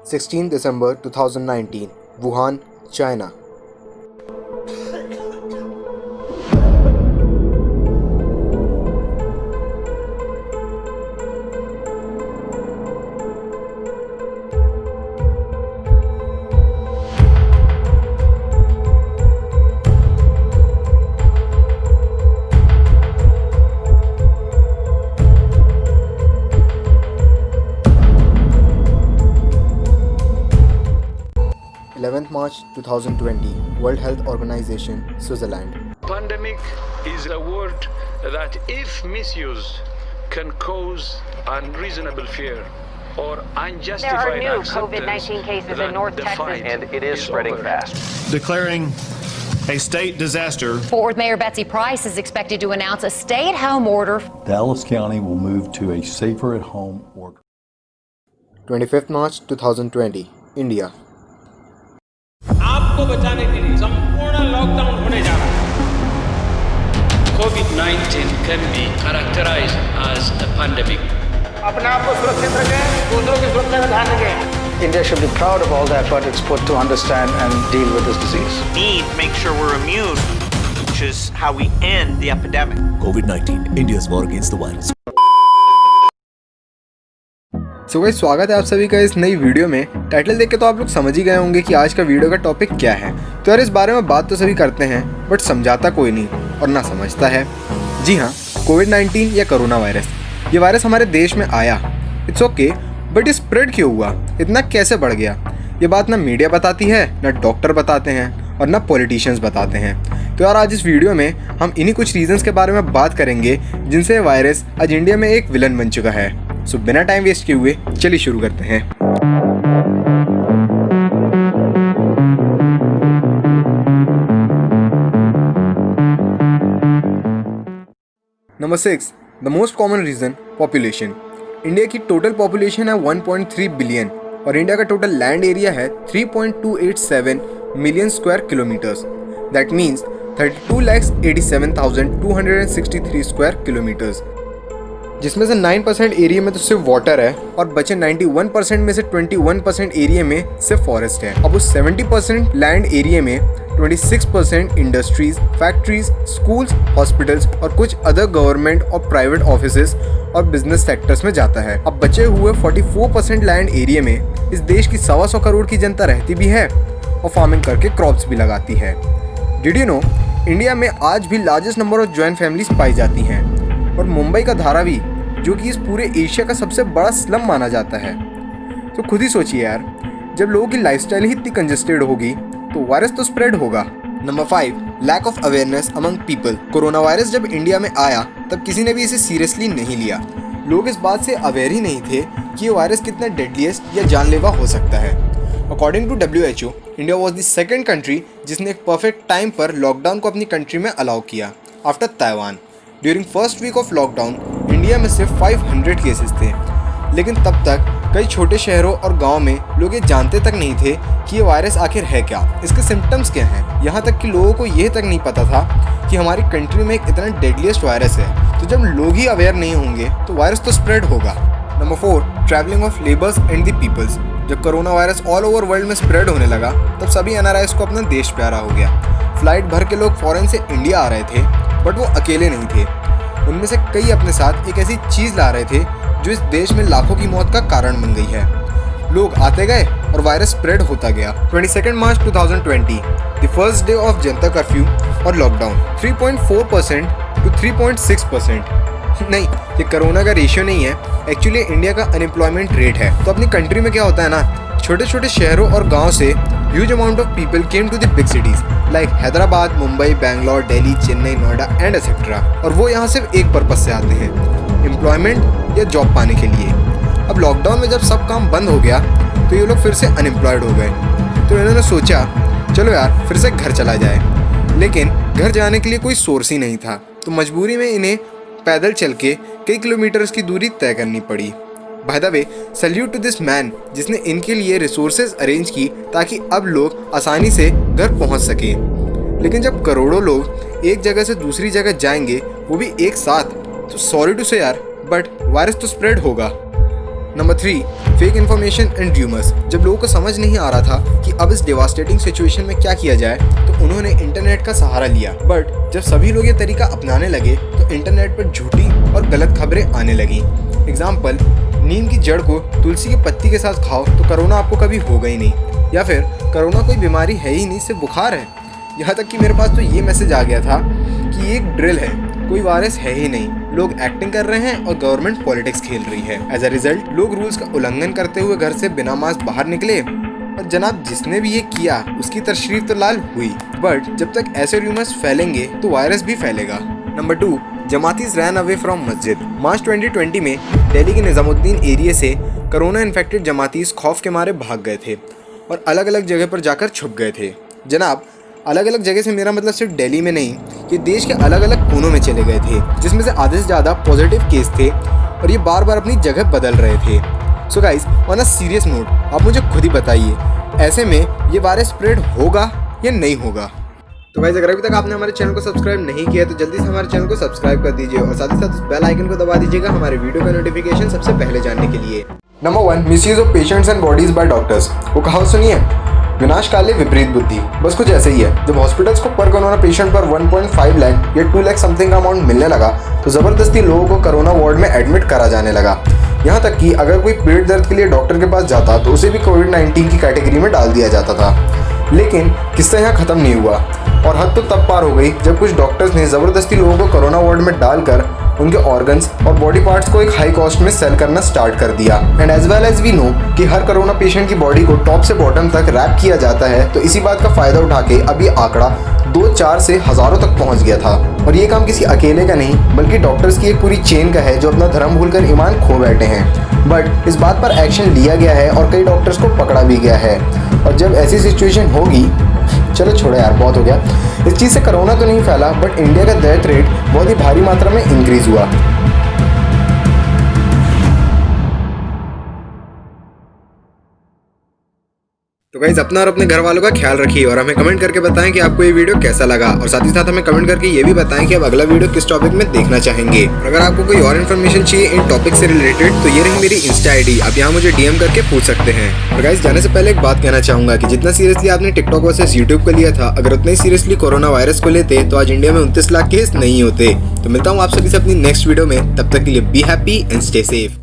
16 December 2019, Wuhan, China. March 2020, World Health Organization, Switzerland. Pandemic is a word that, if misused, can cause unreasonable fear or unjustified There are new COVID-19 cases in North Texas, and it is spreading fast. Declaring a state disaster. Fort Worth Mayor Betsy Price is expected to announce a stay-at-home order. Dallas County will move to a safer-at-home order. 25th March 2020, India. आपको बचाने के लिए संपूर्ण lockdown होने जा रहा है। COVID-19 can be characterized as a pandemic. अपने आप को सुरक्षित रखें, दूसरों की सुरक्षा का ध्यान रखें। India should be proud of all the effort it's put to understand and deal with this disease. Need to make sure we're immune, which is how we end the epidemic. COVID-19, India's war against the virus. So guys, स्वागत है आप सभी का इस नई video में। Title देख के तो आप लोग समझ ही गए होंगे कि आज का वीडियो का टॉपिक क्या है। तो यार, इस बारे में बात तो सभी करते हैं, बट समझाता कोई नहीं और ना समझता है। जी हाँ, कोविड-19 या कोरोना वायरस, ये वायरस हमारे देश में आया, इट्स ओके, बट ये स्प्रेड क्यों हुआ, इतना कैसे बढ़ गया, ये बात ना मीडिया बताती है, ना डॉक्टर बताते हैं और ना पॉलिटिशियंस बताते हैं। तो यार, आज इस वीडियो में हम इन्हीं कुछ रीजंस के बारे में बात करेंगे जिनसे वायरस आज इंडिया में एक विलन बन चुका है। सो बिना टाइम वेस्ट किए हुए चलिए शुरू करते हैं। Number 6, the most common reason, population. India की टोटल पॉपुलेशन है 1.3 बिलियन और इंडिया का टोटल लैंड एरिया है 3.287 million square kilometres. That means 32,87,263 square kilometres, जिसमें से 9% एरिया में तो सिर्फ वाटर है और बचे 91% में से 21% एरिया में सिर्फ फॉरेस्ट है। अब उस 70% लैंड एरिया में 26% इंडस्ट्रीज, फैक्ट्रीज, स्कूल्स, हॉस्पिटल्स और कुछ अदर गवर्नमेंट और प्राइवेट ऑफिसेज और बिजनेस सेक्टर्स में जाता है। अब बचे हुए 44% लैंड एरिया में इस देश की 125 करोड़ की जनता रहती भी है और फार्मिंग करके क्रॉप्स भी लगाती है। डिड यू नो, इंडिया में आज भी largest number of joint families पाई जाती हैं और मुंबई का धारावी, जो कि इस पूरे एशिया का सबसे बड़ा स्लम माना जाता है। तो खुद ही सोचिए यार, जब लोगों की लाइफस्टाइल ही इतनी कंजेस्टेड होगी तो वायरस तो स्प्रेड होगा। Number 5, lack of awareness among people. Corona virus जब इंडिया में आया तब किसी ने भी इसे सीरियसली नहीं लिया। लोग इस बात से अवेयर ही नहीं थे कि ये वायरस कितना डेडलीस्ट या जानलेवा हो सकता है। According to WHO, India was the second country जिसने एक परफेक्ट टाइम पर लॉकडाउन को अपनी कंट्री में अलाउ किया, after Taiwan. During first week of lockdown India में सिर्फ 500 केसेस थे, लेकिन तब तक कई छोटे शहरों और गांव में लोग ये जानते तक नहीं थे कि ये वायरस आखिर है क्या, इसके सिम्टम्स क्या हैं। यहाँ तक कि लोगों को ये तक नहीं पता था कि हमारी कंट्री में एक इतना डेडलीस्ट वायरस है। तो जब लोग ही अवेयर नहीं होंगे तो वायरस तो स्प्रेड होगा। Number 4, travelling of labours and the peoples. जब corona virus all over world में स्प्रेड होने लगा तब सभी NRIs को अपना देश प्यारा हो गया। फ्लाइट भर के लोग फॉरेन से इंडिया आ रहे थे, बट वो अकेले नहीं थे। उनमें से कई अपने साथ एक ऐसी चीज़ ला रहे थे जो इस देश में लाखों की मौत का कारण बन गई है। लोग आते गए और वायरस स्प्रेड होता गया। 22 मार्च 2020, the first day of Janata curfew और लॉकडाउन, 3.4% to 3.6%। नहीं, ये कोरोना का रेशियो नहीं है, एक्चुअली इंडिया का अनएम्प्लॉयमेंट रेट है। तो अपनी कंट्री में क्या होता है ना, छोटे छोटे शहरों और गाँव से huge amount of people came to the big cities like Hyderabad, Mumbai, Bangalore, Delhi, Chennai, Noida and etcetera. और वो यहाँ सिर्फ एक पर्पज से आते हैं, एम्प्लॉयमेंट या जॉब पाने के लिए। अब लॉकडाउन में जब सब काम बंद हो गया तो ये लोग फिर से अनएम्प्लॉयड हो गए। तो इन्होंने सोचा चलो यार फिर से घर चला जाए, लेकिन घर जाने के लिए कोई सोर्स ही नहीं था। तो मजबूरी में इन्हें पैदल चल के कई किलोमीटर्स की दूरी तय करनी पड़ी। By the way, salute to this man जिसने इनके लिए रिसोर्सेज अरेंज की ताकि अब लोग आसानी से घर पहुंच सकें। लेकिन जब करोड़ों लोग एक जगह से दूसरी जगह जाएंगे, वो भी एक साथ, तो सॉरी टू से यार, बट वायरस तो स्प्रेड होगा। Number 3, fake information and rumours. जब लोगों को समझ नहीं आ रहा था कि अब इस डेवास्टेटिंग सिचुएशन में क्या किया जाए तो उन्होंने इंटरनेट का सहारा लिया। बट जब सभी लोग ये तरीका अपनाने लगे तो इंटरनेट पर झूठी और गलत खबरें आने लगी। एग्जाम्पल, नीम की जड़ को तुलसी की पत्ती के साथ खाओ तो कोरोना आपको कभी होगा ही नहीं, या फिर कोरोना कोई बीमारी है ही नहीं, सिर्फ बुखार है। यहाँ तक कि मेरे पास तो ये मैसेज आ गया था कि ये एक ड्रिल है, कोई वायरस है ही नहीं, लोग एक्टिंग कर रहे हैं और गवर्नमेंट पॉलिटिक्स खेल रही है। एज अ रिजल्ट लोग रूल्स का उल्लंघन करते हुए घर से बिना मास्क बाहर निकले और जनाब जिसने भी ये किया उसकी तशरीफ तो लाल हुई। बट जब तक ऐसे रूमर्स फैलेंगे तो वायरस भी फैलेगा। Number 2, Jamaatis ran away from मस्जिद। मार्च 2020 में दिल्ली के निजामुद्दीन एरिया से कोरोना इन्फेक्टेड जमातीज खौफ के मारे भाग गए थे और अलग अलग जगह पर जाकर छुप गए थे। जनाब अलग अलग जगह से मेरा मतलब सिर्फ दिल्ली में नहीं, ये देश के अलग अलग कोनों में चले गए थे, जिसमें से आधे से ज़्यादा पॉजिटिव केस थे और ये बार बार अपनी जगह बदल रहे थे। So guys, on a serious note, आप मुझे खुद ही बताइए, ऐसे में ये वायरस स्प्रेड होगा या नहीं होगा? तो गाइस, अगर अभी तक आपने हमारे चैनल को सब्सक्राइब नहीं किया तो जल्दी से हमारे चैनल को सब्सक्राइब कर दीजिए और साथ ही साथ उस बेल आइकन को दबा दीजिएगा हमारे वीडियो का नोटिफिकेशन सबसे पहले जानने के लिए। Number 1, misuse of patients and bodies bye doctors. वो कहावत सुनिए, विनाश काले विपरीत बुद्धि। बस कुछ ऐसे ही है। जब हॉस्पिटल्स को पर कोरोना पेशेंट पर 1.5 लाख या 2 लाख समथिंग का अमाउंट मिलने लगा तो ज़बरदस्ती लोगों को कोरोना वार्ड में एडमिट करा जाने लगा। यहाँ तक कि अगर कोई पेट दर्द के लिए डॉक्टर के पास जाता तो उसे भी कोविड-19 की कैटेगरी में डाल दिया जाता था। लेकिन किस्सा यहाँ ख़त्म नहीं हुआ और हद तो तब पार हो गई जब कुछ डॉक्टर्स ने ज़बरदस्ती लोगों को कोरोना वार्ड में डालकर उनके ऑर्गन्स और बॉडी पार्ट्स को एक हाई कॉस्ट में सेल करना स्टार्ट कर दिया। And as well as we know कि हर कोरोना पेशेंट की बॉडी को टॉप से बॉटम तक रैप किया जाता है, तो इसी बात का फ़ायदा उठा के अब ये आंकड़ा 2-4 से हज़ारों तक पहुंच गया था। और ये काम किसी अकेले का नहीं बल्कि डॉक्टर्स की एक पूरी चेन का है जो अपना धर्म भूलकर ईमान खो बैठे हैं। बट इस बात पर एक्शन लिया गया है और कई डॉक्टर्स को पकड़ा भी गया है। और जब ऐसी सिचुएशन होगी, चलो छोड़ो यार, बहुत हो गया। इस चीज़ से कोरोना तो नहीं फैला बट इंडिया का डेथ रेट बहुत ही भारी मात्रा में इंक्रीज हुआ। तो गाइस, अपना और अपने घर वालों का ख्याल रखिए और हमें कमेंट करके बताएं कि आपको ये वीडियो कैसा लगा और साथ ही साथ हमें कमेंट करके ये भी बताएं कि आप अगला वीडियो किस टॉपिक में देखना चाहेंगे। और अगर आपको कोई और इन्फॉर्मेशन चाहिए इन टॉपिक से रिलेटेड तो ये रही मेरी इंस्टा आईडी, आप यहाँ मुझे डीएम करके पूछ सकते हैं। और गाइस, जाने से पहले एक बात कहना चाहूंगा कि जितना सीरियसली आपने टिकटॉक वर्सेस यूट्यूब को लिया था, अगर उतना ही सीरियसली कोरोना वायरस को लेते तो आज इंडिया में 29 लाख केस नहीं होते। तो मिलता हूँ आप सभी से अपनी नेक्स्ट वीडियो में, तब तक के लिए be happy and stay safe.